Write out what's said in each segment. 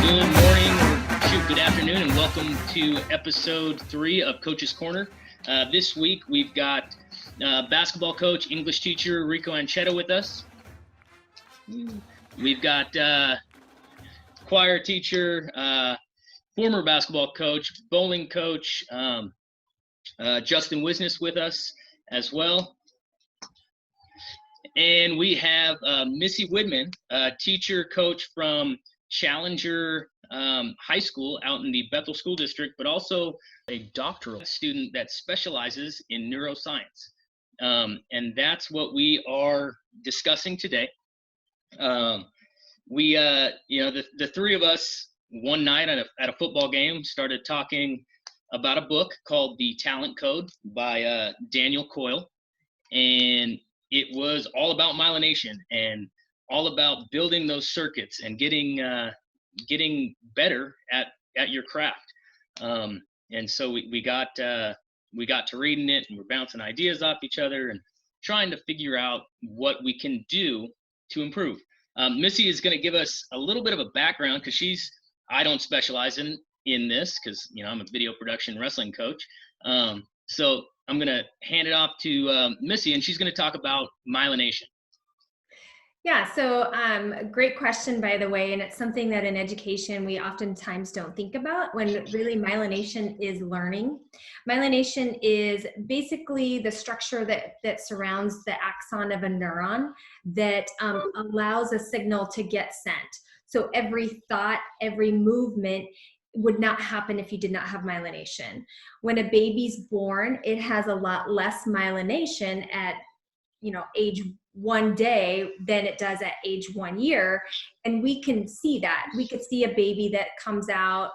Good morning, or shoot, good afternoon, and welcome to episode 3 of Coach's Corner. This week we've got basketball coach, English teacher Rico Anchetta with us. We've got choir teacher, former basketball coach, bowling coach, Justin Wisnes with us as well. And we have Missy Widmann, teacher coach from Challenger High School out in the Bethel School District, but also a doctoral student that specializes in neuroscience. And that's what we are discussing today. The three of us one night at a football game started talking about a book called The Talent Code by Daniel Coyle. And it was all about myelination and all about building those circuits and getting better at your craft. And so we got to reading it, and we're bouncing ideas off each other and trying to figure out what we can do to improve. Missy is going to give us a little bit of a background, because I don't specialize in this, because I'm a video production wrestling coach. So I'm going to hand it off to Missy, and she's going to talk about myelination. Yeah, so great question, by the way, and it's something that in education we oftentimes don't think about, when really myelination is learning. Myelination is basically the structure that surrounds the axon of a neuron that allows a signal to get sent. So every thought, every movement would not happen if you did not have myelination. When a baby's born, it has a lot less myelination at age 1 day than it does at age 1 year. And we can see that. We could see a baby that comes out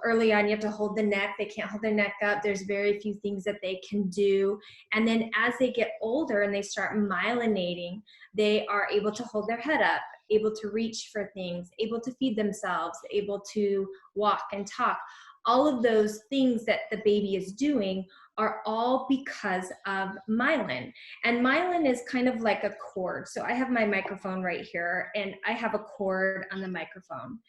early on. You have to hold the neck. They can't hold their neck up. There's very few things that they can do. And then as they get older and they start myelinating, they are able to hold their head up, able to reach for things, able to feed themselves, able to walk and talk. All of those things that the baby is doing are all because of myelin. And myelin is kind of like a cord. So I have my microphone right here, and I have a cord on the microphone.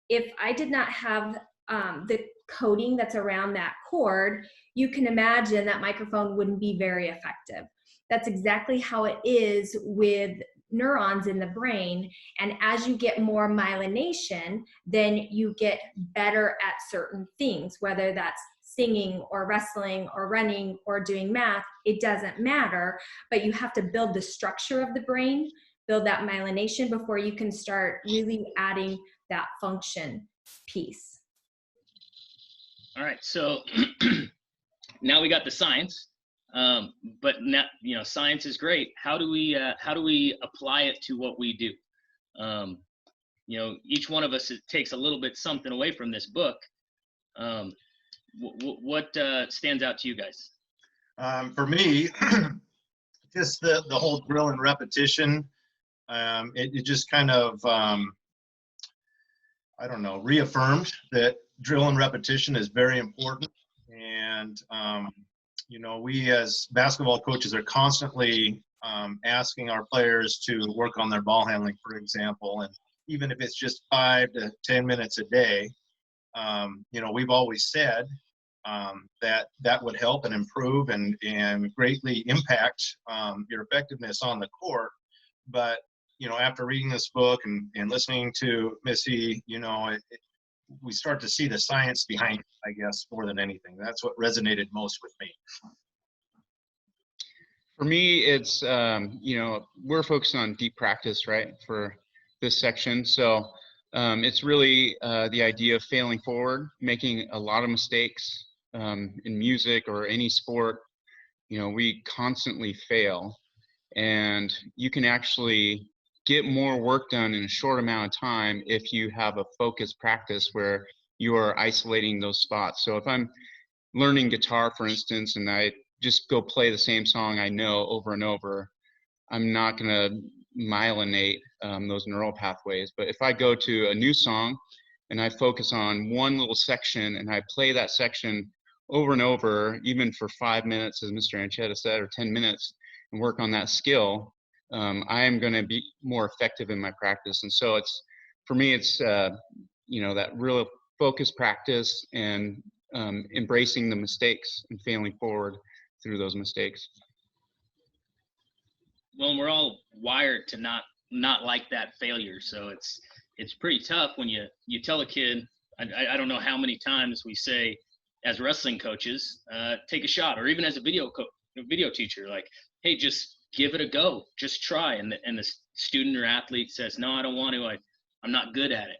If I did not have the coating that's around that cord, you can imagine that microphone wouldn't be very effective. That's exactly how it is with neurons in the brain. And as you get more myelination, then you get better at certain things, whether that's singing or wrestling or running or doing math. It doesn't matter, but you have to build the structure of the brain, build that myelination before you can start really adding that function piece. All right, so now we got the science, but now, science is great. How do we apply it to what we do? Each one of us takes a little bit something away from this book. What stands out to you guys? For me, just the whole drill and repetition. It just kind of, reaffirmed that drill and repetition is very important. And, we as basketball coaches are constantly asking our players to work on their ball handling, for example. And even if it's just 5 to 10 minutes a day, we've always said that would help and improve and greatly impact your effectiveness on the court. But, after reading this book and listening to Missy, we start to see the science behind it, I guess, more than anything. That's what resonated most with me. For me, it's, we're focused on deep practice, right, for this section. So it's really the idea of failing forward, making a lot of mistakes in music or any sport. We constantly fail, and you can actually get more work done in a short amount of time if you have a focused practice where you are isolating those spots. So if I'm learning guitar, for instance, and I just go play the same song I know over and over, I'm not going to myelinate those neural pathways. But if I go to a new song and I focus on one little section and I play that section over and over, even for 5 minutes, as Mr. Anchetta said, or 10 minutes, and work on that skill, I am going to be more effective in my practice. And so for me, it's that real focused practice and embracing the mistakes and failing forward through those mistakes. Well, we're all wired to not like that failure. So it's pretty tough when you tell a kid, I don't know how many times we say as wrestling coaches, take a shot, or even as a video teacher, like, hey, just give it a go, just try. And the student or athlete says, no, I don't want to, I'm not good at it.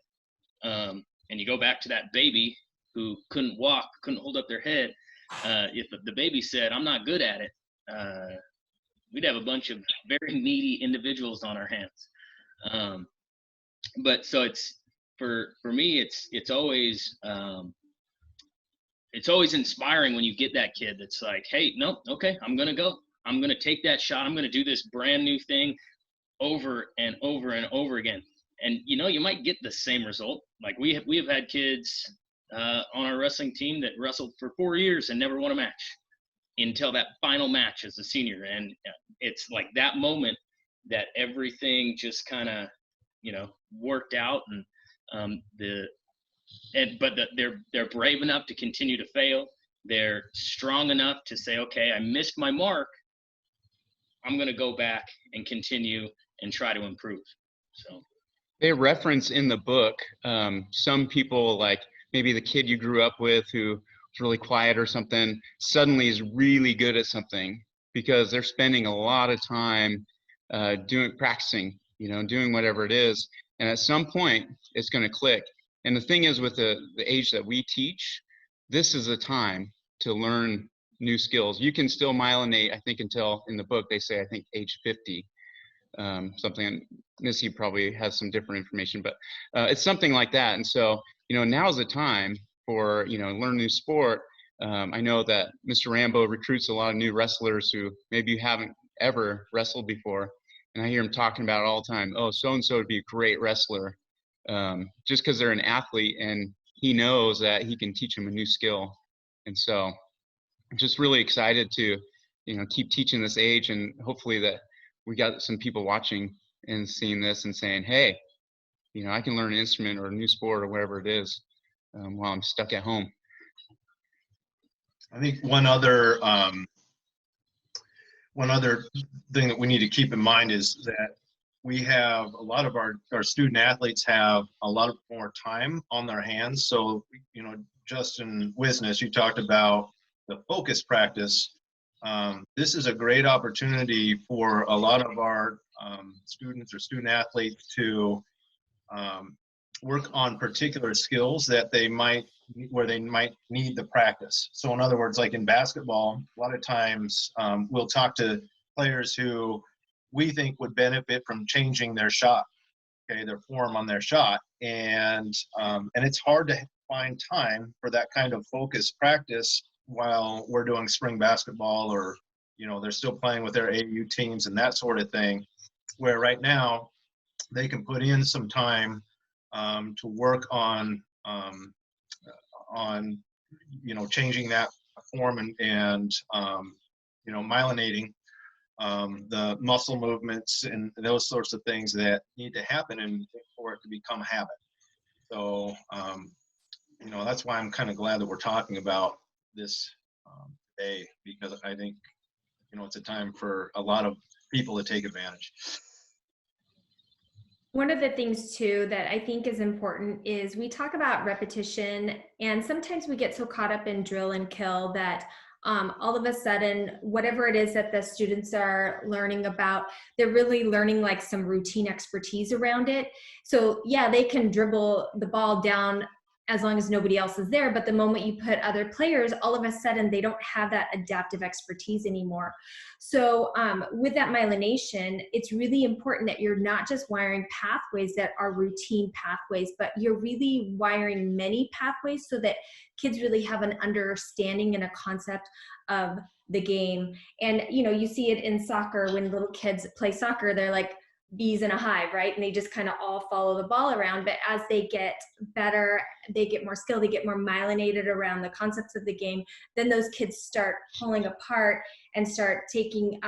And you go back to that baby who couldn't walk, couldn't hold up their head. If the baby said, I'm not good at it, we'd have a bunch of very needy individuals on our hands. But so it's, for me, it's always inspiring when you get that kid that's like, hey, no, okay, I'm going to go. I'm going to take that shot. I'm going to do this brand new thing over and over and over again. And, you might get the same result. Like we have had kids on our wrestling team that wrestled for 4 years and never won a match until that final match as a senior. And it's like that moment that everything just kind of, worked out. And they're brave enough to continue to fail. They're strong enough to say, okay, I missed my mark. I'm going to go back and continue and try to improve. So they reference in the book some people, like maybe the kid you grew up with who was really quiet or something, suddenly is really good at something because they're spending a lot of time practicing, doing whatever it is. And at some point, it's going to click. And the thing is, with the age that we teach, this is a time to learn new skills. You can still myelinate, I think, until, in the book, they say, I think, age 50. Something, Missy probably has some different information, but it's something like that. And so, now's the time for, learn new sport. I know that Mr. Rambo recruits a lot of new wrestlers who maybe you haven't ever wrestled before. And I hear him talking about it all the time. Oh, so-and-so would be a great wrestler. Just because they're an athlete and he knows that he can teach them a new skill. And so I'm just really excited to, keep teaching this age, and hopefully that we got some people watching and seeing this and saying, hey, I can learn an instrument or a new sport or whatever it is while I'm stuck at home. I think one other thing that we need to keep in mind is that we have a lot of our student athletes have a lot of more time on their hands. So, Justin Wisness, you talked about the focus practice. This is a great opportunity for a lot of our students or student athletes to work on particular skills that they might need the practice. So in other words, like in basketball, a lot of times we'll talk to players who we think would benefit from changing their shot, their form on their shot. And it's hard to find time for that kind of focused practice while we're doing spring basketball, or, they're still playing with their AU teams and that sort of thing, where right now they can put in some time to work on changing that form and myelinating the muscle movements and those sorts of things that need to happen for it to become a habit. So, that's why I'm kind of glad that we're talking about this today, because I think, it's a time for a lot of people to take advantage. One of the things too that I think is important is we talk about repetition, and sometimes we get so caught up in drill and kill that all of a sudden, whatever it is that the students are learning about, they're really learning like some routine expertise around it. So yeah, they can dribble the ball down as long as nobody else is there. But the moment you put other players, all of a sudden they don't have that adaptive expertise anymore. So with that myelination, it's really important that you're not just wiring pathways that are routine pathways, but you're really wiring many pathways so that kids really have an understanding and a concept of the game. And, you see it in soccer when little kids play soccer, they're like bees in a hive, right? And they just kind of all follow the ball around. But as they get better, they get more skill, they get more myelinated around the concepts of the game, then those kids start pulling apart and start taking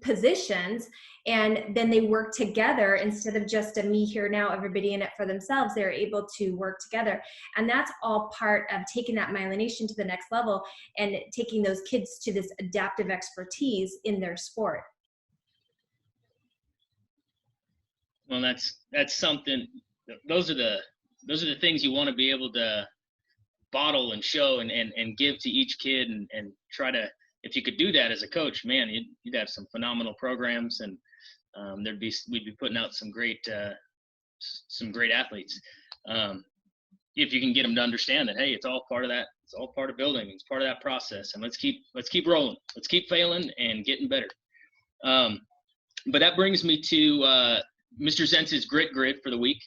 positions, and then they work together instead of just a me here now, everybody in it for themselves. They're able to work together, and that's all part of taking that myelination to the next level and taking those kids to this adaptive expertise in their sport. Well, that's something. Those are the things you want to be able to bottle and show and give to each kid, and try to, if you could do that as a coach, man, you'd have some phenomenal programs, and we'd be putting out some great athletes. If you can get them to understand that, hey, it's all part of that. It's all part of building. It's part of that process. And let's keep rolling. Let's keep failing and getting better. But that brings me to Mr. Zentz's grit grid for the week.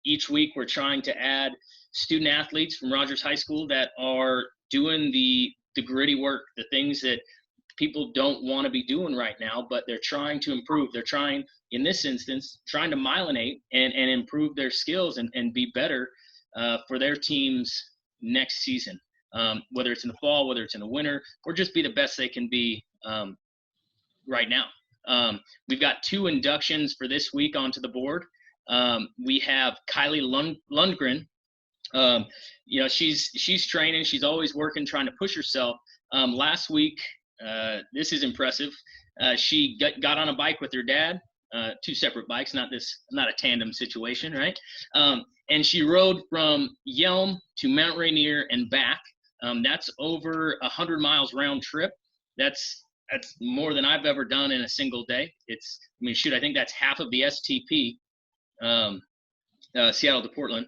Each week we're trying to add student athletes from Rogers High School that are doing the gritty work, the things that people don't want to be doing right now, but they're trying to improve. They're trying, in this instance, trying to myelinate and improve their skills and be better for their teams next season, whether it's in the fall, whether it's in the winter, or just be the best they can be right now. We've got 2 inductions for this week onto the board. We have Kylie Lundgren. She's training. She's always working, trying to push herself. Last week, this is impressive. She got on a bike with her dad, 2 separate bikes, not a tandem situation, right? And she rode from Yelm to Mount Rainier and back. That's over 100 miles round trip. That's more than I've ever done in a single day. I think that's half of the STP, Seattle to Portland.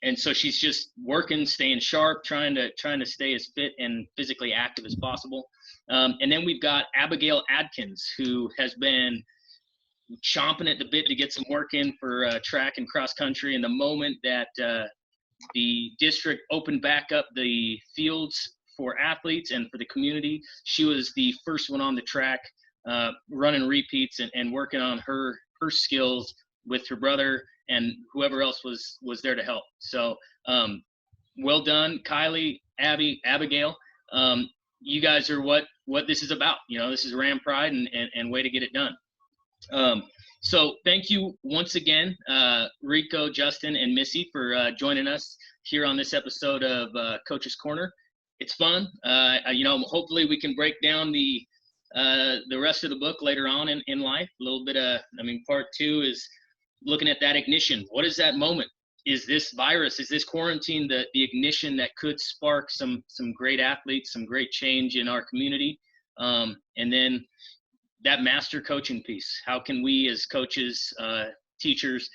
And so she's just working, staying sharp, trying to stay as fit and physically active as possible. And then we've got Abigail Atkins, who has been chomping at the bit to get some work in for track and cross country. And the moment that the district opened back up the fields for athletes and for the community, she was the first one on the track, running repeats and working on her skills with her brother and whoever else was there to help. So well done, Kylie, Abigail. You guys are what this is about. This is Ram Pride and way to get it done. So thank you once again, Rico, Justin, and Missy, for joining us here on this episode of Coach's Corner. It's fun. Hopefully we can break down the rest of the book later on in life. A little bit of, part 2 is looking at that ignition. What is that moment? Is this virus, is this quarantine the ignition that could spark some great athletes, some great change in our community? And then that master coaching piece. How can we as coaches, teachers,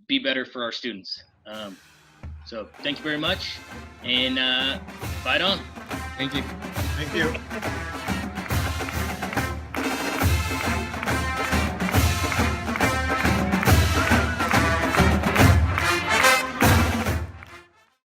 be better for our students? So thank you very much, and fight on. Thank you. Thank you.